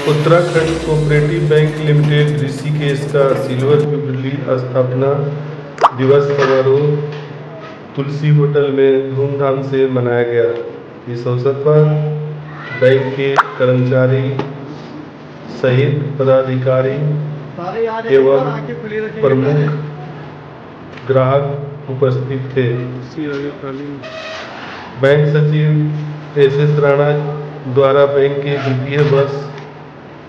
Uttarakhand cooperative bank limited Rishikesh का silver jubilee स्थापना दिवस समारोह तुलसी होटल में धूमधाम से मनाया गया। इस अवसर पर बैंक के कर्मचारी सहित पदाधिकारी एवं प्रमुख ग्राहक उपस्थित थे। बैंक सचिव एस राणा द्वारा बैंक के वित्तीय वर्ष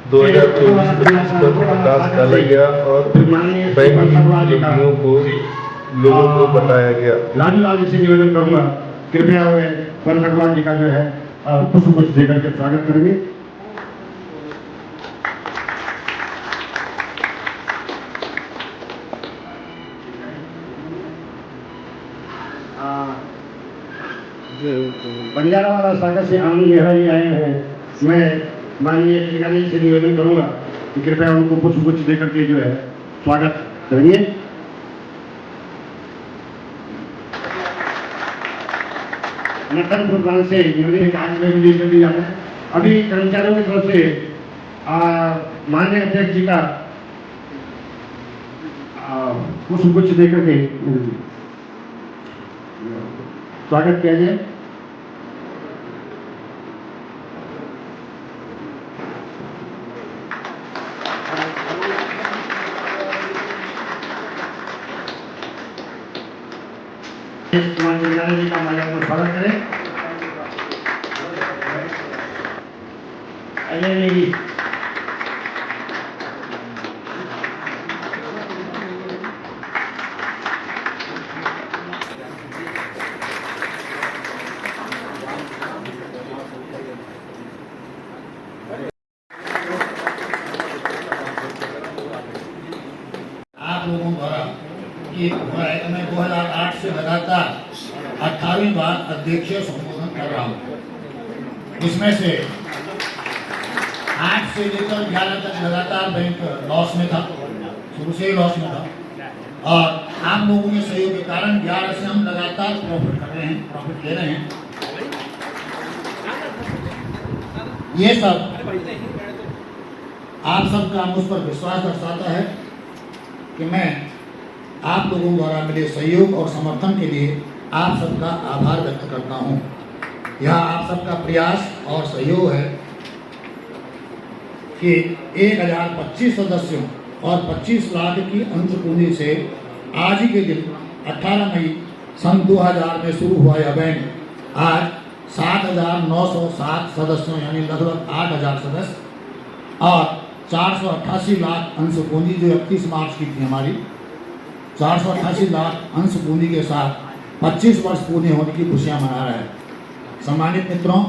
2024-25 पर प्रकाश डाला गया और बैंक की उपलब्धियों को लोगों को बताया गया। लाल जी से निवेदन करूंगा, कृपया वन भगवान जी का जो है पुष्प देकर के स्वागत करेंगे। बंजारा वाला सागर से आनंद मेहरा जी आए हैं। मैं माननीय अधिकारी से निवेदन करूंगा कि कृपया उनको पुष्प गुच्छ देकर के जो है स्वागत करेंगे। नगर से जल्दी जाना है। अभी कर्मचारियों की तरफ से माननीय अध्यक्ष जी का पुष्प गुच्छ देकर के स्वागत किया जाए। जी का माल्या को स्वागत करें। आप लोगों द्वारा ये हुआ है कि मैं 2008 से लगातार 18वीं बार अध्यक्षीय संबोधन कर रहा हूँ। इसमें से 8 से लेकर 11 तक लगातार बैंक लॉस में था, शुरू से ही लॉस में था और आप लोगों के सहयोग के कारण 11 से हम लगातार प्रॉफिट कर रहे हैं, प्रॉफिट ले रहे हैं। ये सब आप सबका मुझ पर विश्वास दर्शाता है कि मैं आप लोगों द्वारा मिले सहयोग और समर्थन के लिए आप सबका आभार व्यक्त करता हूं। यह आप सबका प्रयास और सहयोग है कि 1025 सदस्यों और 25 लाख की अंश पूंजी से आज ही के दिन 18 मई सन 2000 में शुरू हुआ यह बैंक आज 7,907 सदस्यों यानी लगभग 8,000 सदस्य और 488 लाख अंश पूंजी जो 31 मार्च की थी हमारी 488 लाख अंश पूंजी के साथ 25 वर्ष पूरे होने की खुशियां मना रहा है। सम्मानित मित्रों,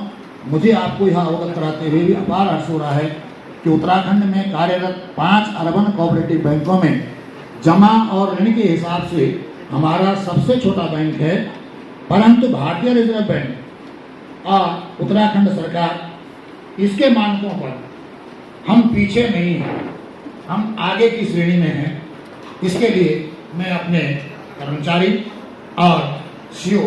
मुझे आपको यह अवगत कराते हुए भी अपार हर्ष हो रहा है कि उत्तराखंड में कार्यरत 5 अर्बन कोऑपरेटिव बैंकों में जमा और ऋण के हिसाब से हमारा सबसे छोटा बैंक है, परंतु भारतीय रिजर्व बैंक और उत्तराखंड सरकार इसके मानकों पर हम पीछे नहीं हैं, हम आगे की श्रेणी में हैं। इसके लिए मैं अपने कर्मचारी और सीओ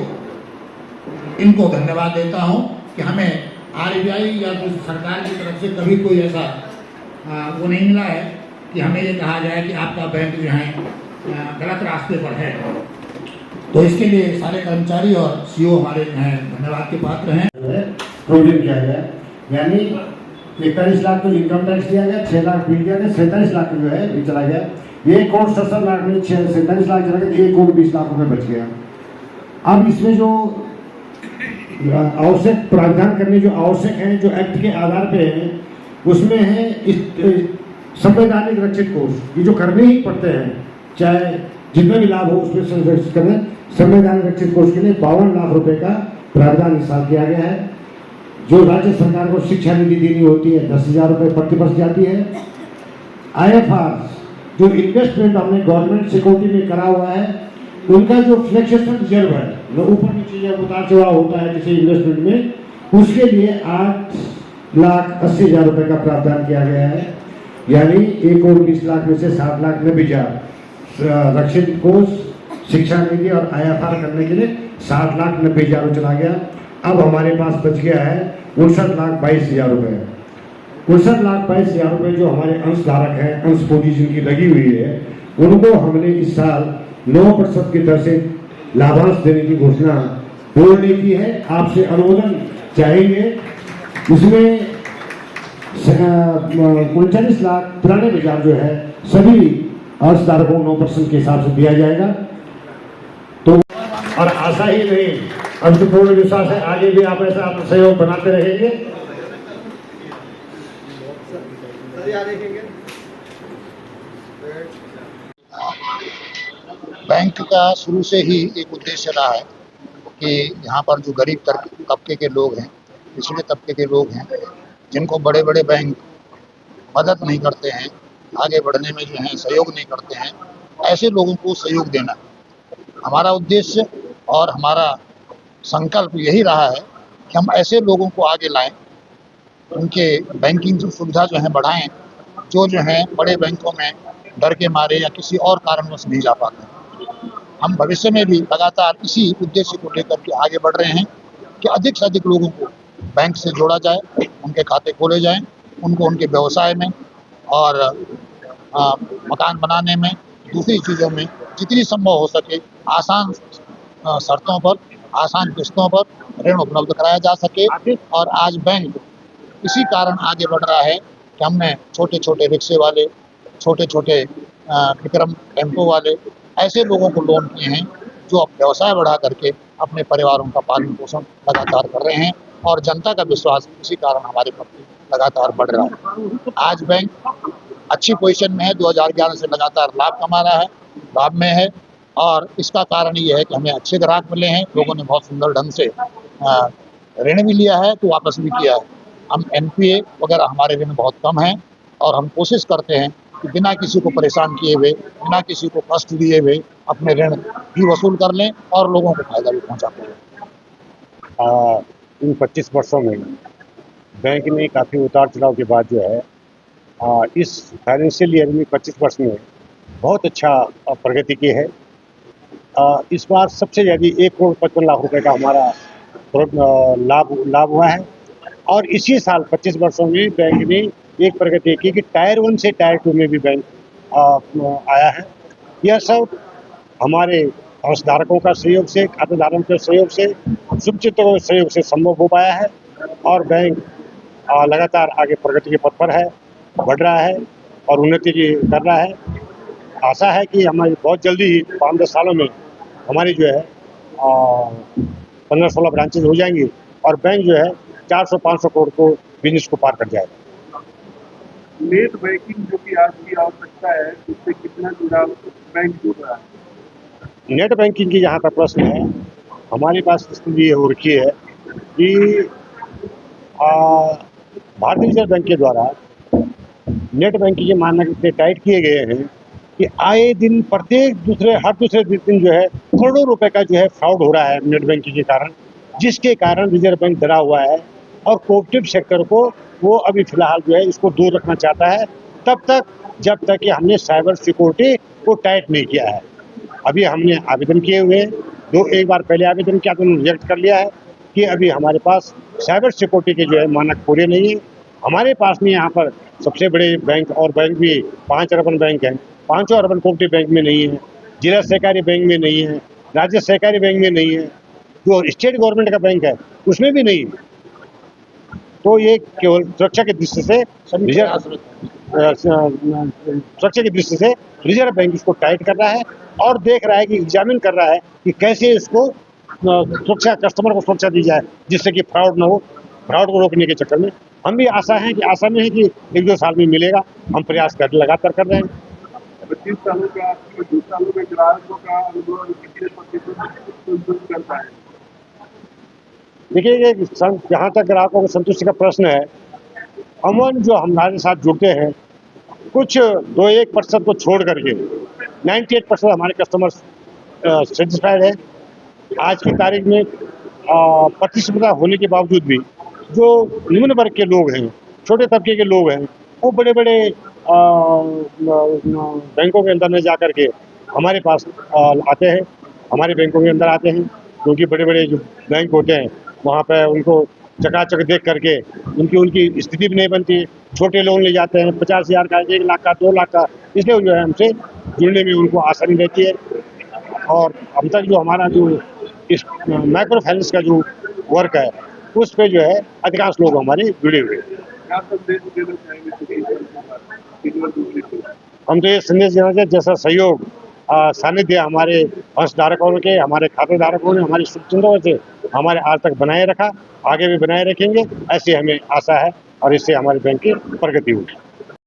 इनको धन्यवाद देता हूं कि हमें आरबीआई या सरकार की तरफ से कभी कोई ऐसा वो नहीं मिला है कि हमें ये कहा जाए कि आपका बैंक जो है गलत रास्ते पर है। तो इसके लिए सारे कर्मचारी और सीओ हमारे धन्यवाद के पात्र हैं। प्रोविजन किया गया, यानी 41 लाख तो इनकम टैक्स दिया गया, 6 लाख बिल दिया गया, 47 लाख जो है ये चला गया। 1,67 लाख में 47 लाख चला गया, 1,20 लाख रुपए बच गया। अब इसमें जो आवश्यक प्रावधान करने जो आवश्यक है, जो एक्ट के आधार पे है, उसमें है संवैधानिक रक्षित कोष, ये जो करने ही पड़ते हैं, चाहे जितना भी लाभ हो उसमें संरक्षित करना। संवैधानिक रक्षित कोष के लिए 52 लाख रुपए का प्रावधान इस साल किया गया है। जो राज्य सरकार को शिक्षा निधि देनी होती है 10,000 रुपये प्रति वर्ष जाती है। IFR जो इन्वेस्टमेंट हमने गवर्नमेंट सिक्योरिटी में करा हुआ है, उनका जो फ्लैक्चुएशन रिजर्व है, जो ऊपर नीचे या उतार चढ़ाव होता है किसी इन्वेस्टमेंट में, उसके लिए 8,80,000 रुपये का प्रावधान किया गया है। यानी 1,20 लाख में से 7,90,000 रक्षित कोष, शिक्षा निधि और IFR करने के लिए 7,90,000 चला गया। अब हमारे पास बच गया है 59,22,000 रुपये। 59,62,000 रुपये जो हमारे अंशधारक हैं, अंश पूंजी जिनकी लगी हुई है, उनको हमने इस साल 9% की दर से लाभांश देने की घोषणा बोर्ड ने की है। आपसे अनुमोदन चाहेंगे। इसमें 39,93,000 जो है सभी अंशधारकों को 9% के हिसाब से दिया जाएगा। तो और आशा ही नहीं, हमको पूर्ण विश्वास है आगे भी आप ऐसा सहयोग बनाते रहेंगे। बैंक का शुरू से ही एक उद्देश्य रहा है कि यहाँ पर जो गरीब तबके के लोग हैं, पिछड़े तबके के लोग हैं, जिनको बड़े बड़े बैंक मदद नहीं करते हैं, आगे बढ़ने में जो है सहयोग नहीं करते हैं, ऐसे लोगों को सहयोग देना हमारा उद्देश्य और हमारा संकल्प यही रहा है कि हम ऐसे लोगों को आगे लाएं, उनके बैंकिंग सुविधा जो है बढ़ाएं, जो है बड़े बैंकों में डर के मारे या किसी और कारणवश नहीं जा पाते। हम भविष्य में भी लगातार इसी उद्देश्य को लेकर के आगे बढ़ रहे हैं कि अधिक से अधिक लोगों को बैंक से जोड़ा जाए, उनके खाते खोले जाएं, उनको उनके व्यवसाय में और मकान बनाने में, दूसरी चीज़ों में जितनी संभव हो सके आसान शर्तों पर, आसान किस्तों पर ऋण उपलब्ध कराया जा सके। और आज बैंक इसी कारण आगे बढ़ रहा है कि हमने छोटे छोटे रिक्शे वाले, छोटे छोटे विक्रम टेम्पो वाले ऐसे लोगों को लोन किए हैं जो अब व्यवसाय बढ़ा करके अपने परिवारों का पालन पोषण लगातार कर रहे हैं और जनता का विश्वास इसी कारण हमारे प्रति लगातार बढ़ रहा है। आज बैंक अच्छी पोजीशन में है, 2011 से लगातार लाभ कमा रहा है, लाभ में है और इसका कारण ये है कि हमें अच्छे ग्राहक मिले हैं, लोगों ने बहुत सुंदर ढंग से ऋण भी लिया है तो वापस भी किया है। हम NPA वगैरह हमारे ऋण बहुत कम हैं और हम कोशिश करते हैं कि बिना किसी को परेशान किए हुए, बिना किसी को कष्ट दिए हुए अपने ऋण भी वसूल कर लें और लोगों को फायदा भी पहुंचा पाएं। इन 25 वर्षों में बैंक ने काफ़ी उतार चढ़ाव के बाद जो है इस फाइनेंशियल ईयर में 25 वर्ष में बहुत अच्छा प्रगति की है। इस बार सबसे ज़्यादा 1,55,00,000 रुपए का हमारा लाभ हुआ है और इसी साल 25 वर्षों में बैंक ने एक प्रगति की कि टायर 1 से टायर 2 में भी बैंक आया है। यह सब हमारे अंशधारकों का सहयोग से, खातेदारों के सहयोग से, शुभचिंतकों के सहयोग से संभव हो पाया है और बैंक लगातार आगे प्रगति के पथ पर है, बढ़ रहा है और उन्नति कर रहा है। आशा है कि हमारी बहुत जल्दी ही 5-10 सालों में हमारी जो है 15-16 ब्रांचेज हो जाएंगी और बैंक जो है 400-500 करोड़ को बिजनेस को पार कर जाएगा। नेट बैंकिंग जो कि आज की आवश्यकता है, उससे कितना जुड़ाव बैंक जुड़ रहा है? नेट बैंकिंग की जहाँ तक प्रश्न है, हमारे पास स्थिति ये हो रखी है कि भारतीय रिजर्व बैंक के द्वारा नेट बैंकिंग के मानक इतने टाइट किए गए हैं कि आए दिन हर दूसरे दिन जो है करोड़ों रुपए का जो है फ्रॉड हो रहा है नेट बैंकिंग के कारण, जिसके कारण रिजर्व बैंक डरा हुआ है और कोऑपरेटिव सेक्टर को वो अभी फिलहाल जो है इसको दूर रखना चाहता है जब तक कि हमने साइबर सिक्योरिटी को टाइट नहीं किया है। अभी हमने आवेदन किए हुए हैं, एक बार पहले आवेदन किया तो उन्होंने रिजेक्ट कर लिया है कि अभी हमारे पास साइबर सिक्योरिटी के जो है मानक पूरे नहीं है। हमारे पास में यहाँ पर सबसे बड़े बैंक और बैंक भी 5 अर्बन बैंक हैं, 5 अर्बन कोऑपरेटिव बैंक में नहीं है, जिला सहकारी बैंक में नहीं है, राज्य सहकारी बैंक में नहीं है, जो स्टेट गवर्नमेंट का बैंक है उसमें भी नहीं है। तो ये केवल सुरक्षा की दृष्टि से रिजर्व बैंक इसको टाइट कर रहा है और देख रहा है कि एग्जामिन कर रहा है कि कैसे इसको सुरक्षा, कस्टमर को सुरक्षा दी जाए जिससे कि फ्रॉड ना हो। फ्रॉड को रोकने के चक्कर में हम भी आशा में है कि 1-2 साल में मिलेगा। हम प्रयास लगातार कर रहे हैं। 25 सालों का 2 सालों में ग्राहकों का अनुभव कितने प्रतिशत करता है? देखिए, जहाँ तक ग्राहकों की संतुष्टि का प्रश्न है, अमूमन जो हमारे साथ जुड़ते हैं कुछ 2-1% को छोड़ करके 98% हमारे कस्टमर्स सेटिस्फाइड है। आज की तारीख में प्रतिस्पर्धा होने के बावजूद भी जो निम्न वर्ग के लोग हैं, छोटे तबके के लोग हैं, वो बड़े बड़े बैंकों के अंदर में जा कर के हमारे पास आते हैं, हमारे बैंकों के अंदर आते हैं, क्योंकि बड़े बड़े जो बैंक होते हैं वहाँ पे उनको चकाचक देख करके उनकी स्थिति भी नहीं बनती। छोटे लोन ले जाते हैं 50,000 का, 1 लाख का, 2 लाख का, इसलिए जो है हमसे जुड़ने में उनको आसानी रहती है। और अब तक जो हमारा जो इस माइक्रो फाइनेंस का जो वर्क है उस पे जो है अधिकांश लोग हमारे जुड़े हुए हैं। हम तो ये संदेश देना चाहते हैं, जैसा सहयोग सानिध्य हमारे अंशधारकों के, हमारे खातेधारकों ने हमारी शुभचिंतकों से हमारे आज तक बनाए रखा, आगे भी बनाए रखेंगे, ऐसी हमें आशा है और इससे हमारे बैंक की प्रगति होगी।